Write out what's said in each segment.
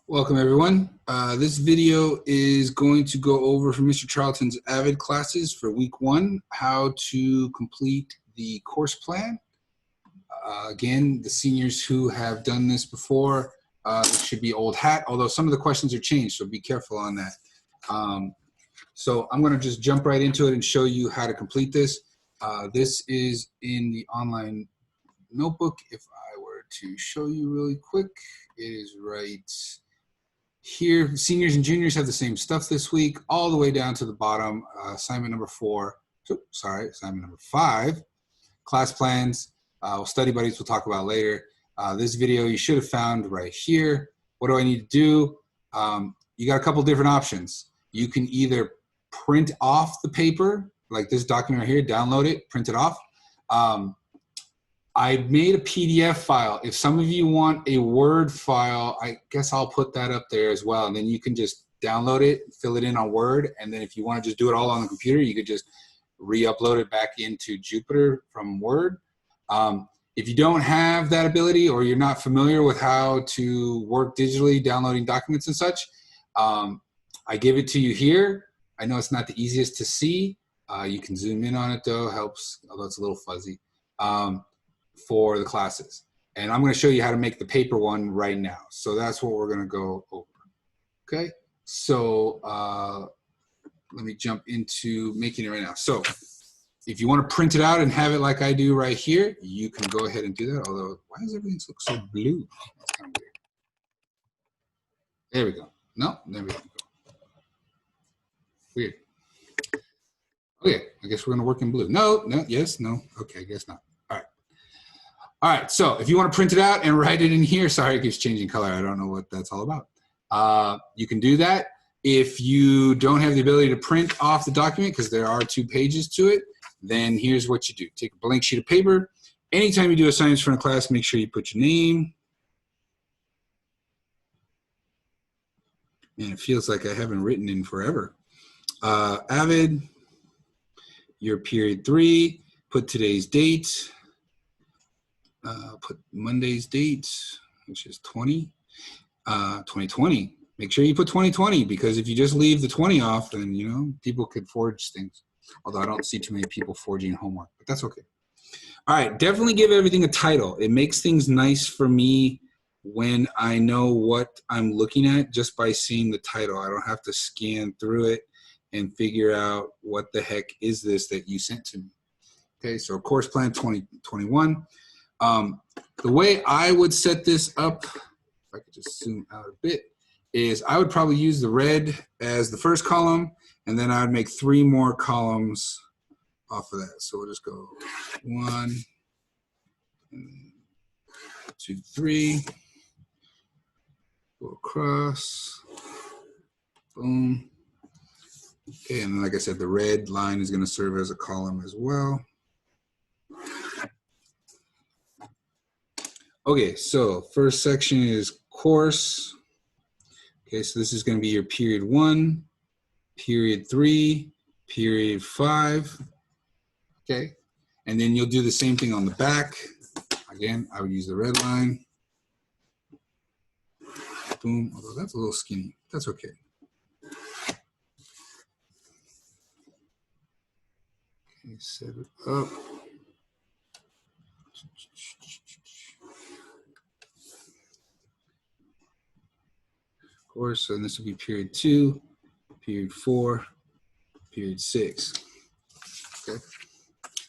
Welcome everyone. This video is going to go over from Mr. Charlton's AVID classes for week 1, how to complete the course plan. Again, the seniors who have done this before, this should be old hat, although some of the questions are changed, so be careful on that. So I'm going to just jump right into it and show you how to complete this. This is in the online notebook. If I were to show you really quick, it is right here. Seniors and juniors have the same stuff this week, all the way down to the bottom. Assignment number 4, assignment number 5, class plans, study buddies we'll talk about later. This video you should have found right here. What do I need to do? You got a couple different options. You can either print off the paper, like this document right here, download it, print it off. I made a PDF file. If some of you want a Word file, I guess I'll put that up there as well. And then you can just download it, fill it in on Word. And then if you want to just do it all on the computer, you could just re-upload it back into Jupyter from Word. If you don't have that ability, or you're not familiar with how to work digitally, downloading documents and such, I give it to you here. I know it's not the easiest to see. You can zoom in on it though, helps, although it's a little fuzzy. For the classes. And I'm going to show you how to make the paper one right now. So that's what we're going to go over. Okay, so let me jump into making it right now. So if you want to print it out and have it like I do right here, you can go ahead and do that. Although, why does everything look so blue? That's kind of weird. There we go. No, there we go. Weird. Okay, I guess we're going to work in blue. No, no, yes, no. Okay, I guess not. All right, so if you want to print it out and write it in here, sorry, it keeps changing color. I don't know what that's all about. You can do that. If you don't have the ability to print off the document, because there are 2 pages to it, then here's what you do. Take a blank sheet of paper. Anytime you do assignments for a class, make sure you put your name. And it feels like I haven't written in forever. AVID, your period 3, put today's date. Put Monday's date, which is 2020. Make sure you put 2020, because if you just leave the 20 off, then, you know, people could forge things. Although I don't see too many people forging homework, but that's okay. All right, definitely give everything a title. It makes things nice for me when I know what I'm looking at just by seeing the title. I don't have to scan through it and figure out what the heck is this that you sent to me. Okay, so course plan 2021. The way I would set this up, if I could just zoom out a bit, is I would probably use the red as the first column, and then I would make 3 more columns off of that. So we'll just go 1, 2, 3, go across, boom. Okay, and like I said, the red line is going to serve as a column as well. Okay, so first section is course. Okay, so this is going to be your period 1, period 3, period 5. Okay, and then you'll do the same thing on the back. Again, I would use the red line. Boom, although that's a little skinny. That's okay. Okay, set it up. Course, and this will be period 2, period 4, period 6. Okay.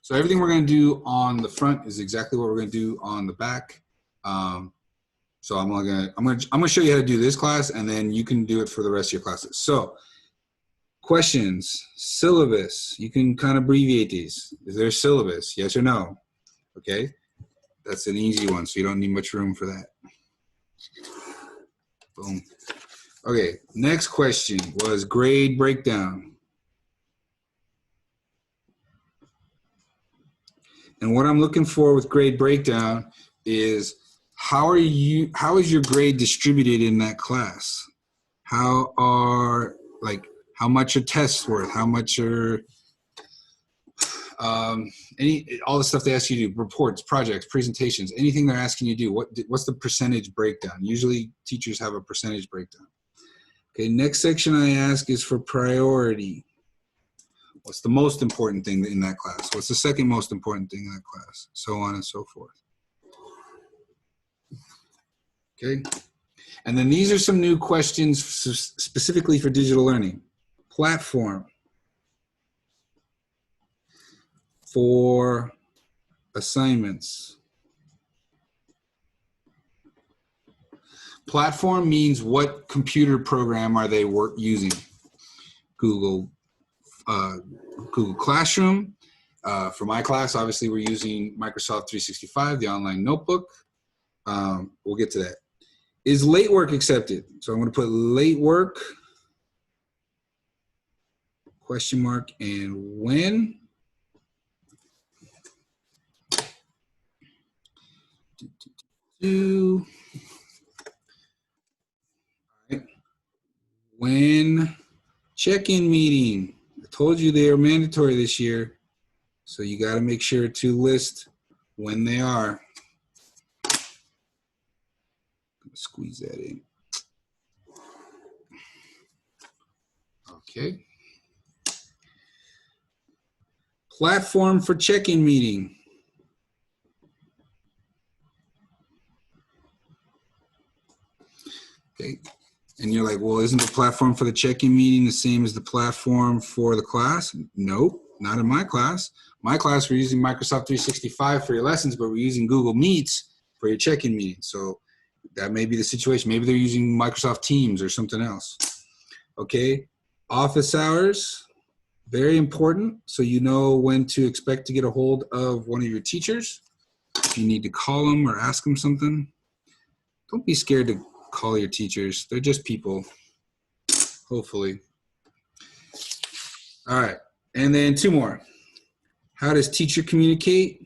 So everything we're going to do on the front is exactly what we're going to do on the back. So I'm going to show you how to do this class, and then you can do it for the rest of your classes. So questions, syllabus. You can kind of abbreviate these. Is there a syllabus? Yes or no? Okay. That's an easy one, so you don't need much room for that. Boom. Okay, next question was grade breakdown. And what I'm looking for with grade breakdown is how is your grade distributed in that class? How much are tests worth? How much are All the stuff they ask you to do, reports, projects, presentations, anything they're asking you to do, what's the percentage breakdown? Usually teachers have a percentage breakdown. Okay, next section I ask is for priority. What's the most important thing in that class? What's the second most important thing in that class? So on and so forth. Okay, and then these are some new questions specifically for digital learning. Platform for assignments. Platform means what computer program are they using? Google Classroom. For my class, obviously, we're using Microsoft 365, the online notebook. We'll get to that. Is late work accepted? So I'm going to put late work, question mark, and when. When check-in meeting. I told you they are mandatory this year, so you got to make sure to list when they are. Squeeze that in. Okay. Platform for check-in meeting. Okay. And you're like, well, isn't the platform for the check-in meeting the same as the platform for the class? Nope, not in my class. My class, we're using Microsoft 365 for your lessons, but we're using Google Meets for your check-in meeting. So that may be the situation. Maybe they're using Microsoft Teams or something else. Okay, office hours, very important. So you know when to expect to get a hold of one of your teachers. If you need to call them or ask them something, don't be scared to call your teachers. They're just people, hopefully. All right, and then two more. How does teacher communicate?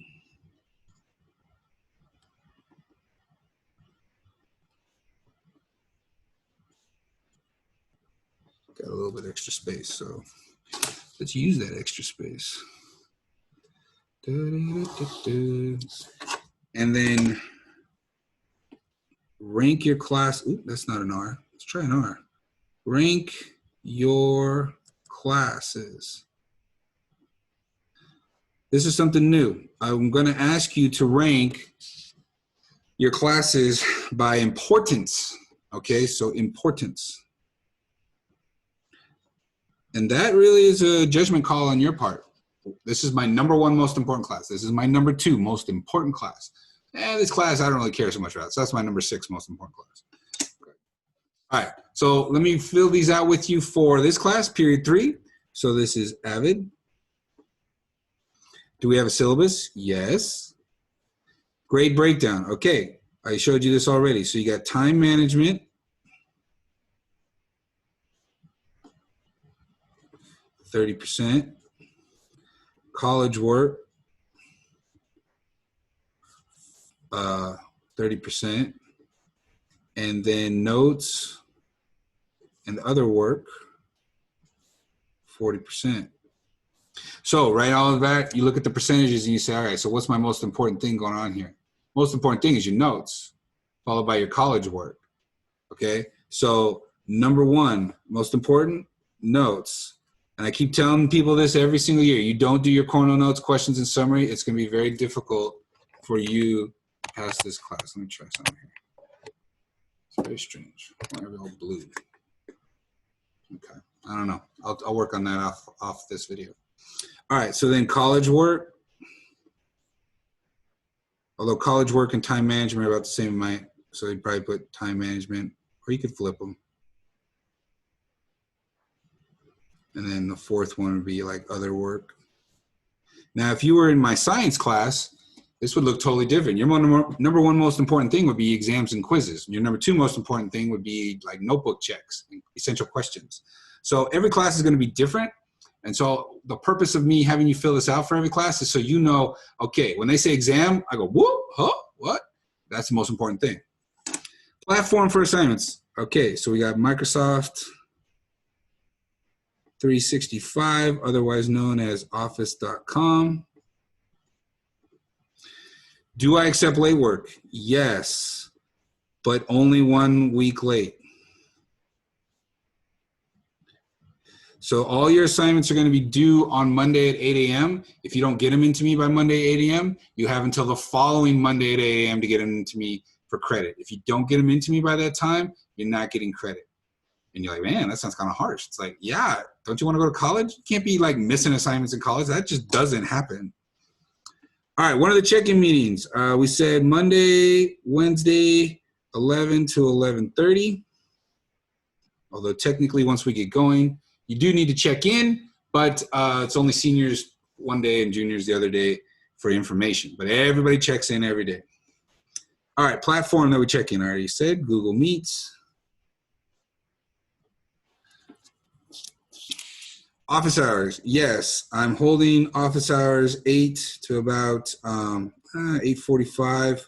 Got a little bit extra space, so let's use that extra space. And then rank your class. Ooh, that's not an R. Let's try an R. Rank your classes. This is something new. I'm going to ask you to rank your classes by importance. Okay, so importance. And that really is a judgment call on your part. This is my #1 most important class. This is my #2 most important class. This class I don't really care so much about. So that's my #6 most important class. All right, so let me fill these out with you for this class, period 3. So this is AVID. Do we have a syllabus? Yes. Grade breakdown. Okay, I showed you this already. So you got time management, 30%, college work, 30%, and then notes and other work, 40%. So right all of that, you look at the percentages and you say, all right, so what's my most important thing going on here? Most important thing is your notes, followed by your college work, okay? So #1, most important, notes. And I keep telling people this every single year. You don't do your corner notes, questions, and summary. It's going to be very difficult for you to pass this class. Let me try something here. It's very strange. Why are we all blue? Okay, I don't know. I'll work on that off this video. All right, so then college work. Although college work and time management are about the same amount, so you'd probably put time management, or you could flip them. And then the fourth one would be like other work. Now, if you were in my science class, this would look totally different. Your #1 most important thing would be exams and quizzes. Your #2 most important thing would be like notebook checks, essential questions. So every class is going to be different. And so the purpose of me having you fill this out for every class is so you know, okay, when they say exam, I go, whoop, huh, what? That's the most important thing. Platform for assignments. Okay, so we got Microsoft 365, otherwise known as office.com. Do I accept late work? Yes, but only 1 week late. So all your assignments are going to be due on Monday at 8 a.m. If you don't get them into me by Monday 8 a.m., you have until the following Monday at 8 a.m. to get them into me for credit. If you don't get them into me by that time, you're not getting credit. And you're like, man, that sounds kind of harsh. It's like, yeah, don't you want to go to college? You can't be like missing assignments in college. That just doesn't happen. All right, one of the check-in meetings. We said Monday, Wednesday, 11 to 11:30. Although technically once we get going, you do need to check in, but it's only seniors one day and juniors the other day for information. But everybody checks in every day. All right, platform that we check in, I already said, Google Meets. Office hours, yes, I'm holding office hours 8 to about 8:45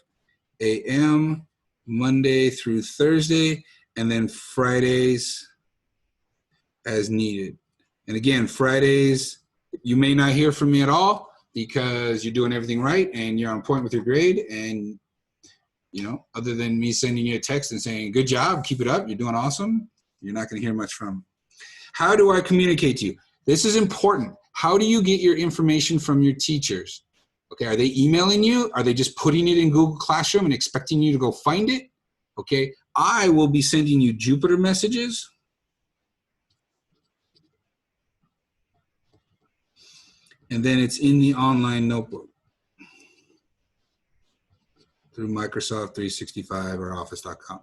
a.m. Monday through Thursday, and then Fridays as needed. And again, Fridays, you may not hear from me at all because you're doing everything right and you're on point with your grade. And, you know, other than me sending you a text and saying, good job, keep it up, you're doing awesome, you're not going to hear much from me. How do I communicate to you? This is important. How do you get your information from your teachers? Okay, are they emailing you? Are they just putting it in Google Classroom and expecting you to go find it? Okay, I will be sending you Jupyter messages. And then it's in the online notebook through Microsoft 365 or Office.com.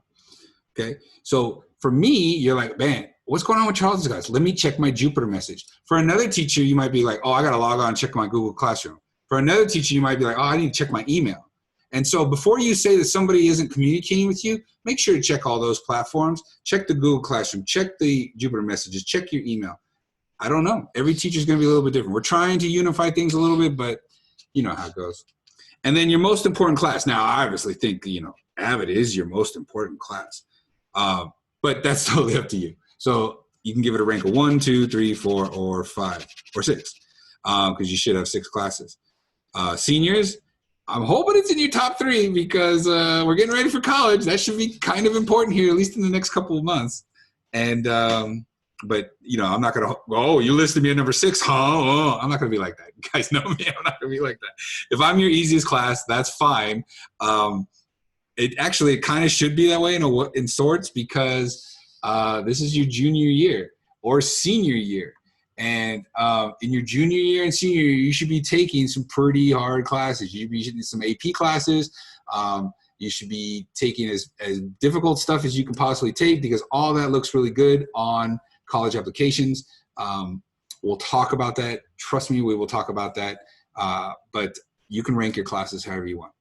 Okay, so for me, you're like, man, what's going on with Charles' guys? Let me check my Jupyter message. For another teacher, you might be like, oh, I got to log on and check my Google Classroom. For another teacher, you might be like, oh, I need to check my email. And so before you say that somebody isn't communicating with you, make sure to check all those platforms. Check the Google Classroom, check the Jupyter messages, check your email. I don't know. Every teacher is going to be a little bit different. We're trying to unify things a little bit, but you know how it goes. And then your most important class. Now, I obviously think, you know, AVID is your most important class. But that's totally up to you. So you can give it a rank of 1, 2, 3, 4, or 5, or 6, because you should have 6 classes. Seniors, I'm hoping it's in your top 3 because we're getting ready for college. That should be kind of important here, at least in the next couple of months. And but you know, I'm not gonna. Oh, you listed me at number 6, huh? Oh, I'm not gonna be like that. You guys know me. I'm not gonna be like that. If I'm your easiest class, that's fine. It kind of should be that way in sorts because this is your junior year or senior year. And in your junior year and senior year, you should be taking some pretty hard classes. You should be taking some AP classes. You should be taking as difficult stuff as you can possibly take because all that looks really good on college applications. We'll talk about that. Trust me, we will talk about that. But you can rank your classes however you want.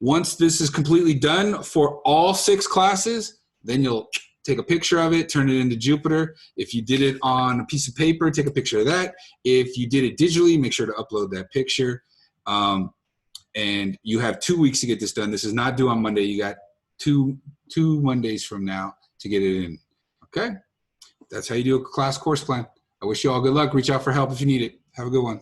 Once this is completely done for all 6 classes, then you'll take a picture of it, turn it into Jupyter. If you did it on a piece of paper, take a picture of that. If you did it digitally, make sure to upload that picture. And you have 2 weeks to get this done. This is not due on Monday. You got two Mondays from now to get it in. Okay? That's how you do a class course plan. I wish you all good luck. Reach out for help if you need it. Have a good one.